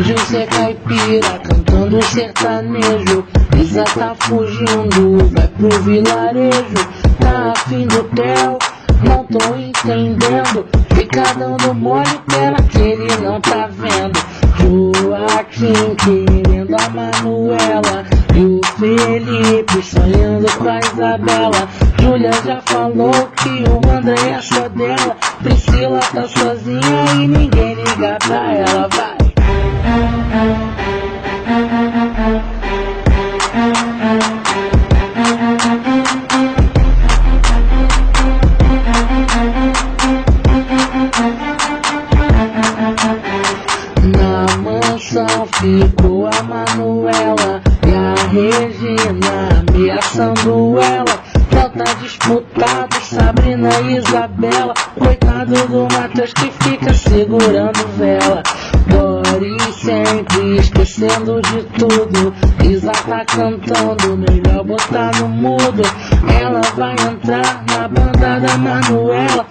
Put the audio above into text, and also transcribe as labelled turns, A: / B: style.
A: finge ser caipira, cantando sertanejo. Isa tá fugindo, vai pro vilarejo. Tá afim do Theo, não tô entendendo. Fica dando mole pela que ele não tá vendo. Joaquim querendo a Manuela e o Felipe sonhando com a Isabela. Júlia já falou que o André é só dela. Priscila tá sozinha e ninguém liga pra ela. Vai! Na mansão ficou a Manuela e a Regina ameaçando ela. Tá disputado Sabrina e Isabela. Coitado do Matheus que fica segurando vela. Dori sempre esquecendo de tudo. Isa tá cantando, melhor botar no mudo. Ela vai entrar na banda da Manuela.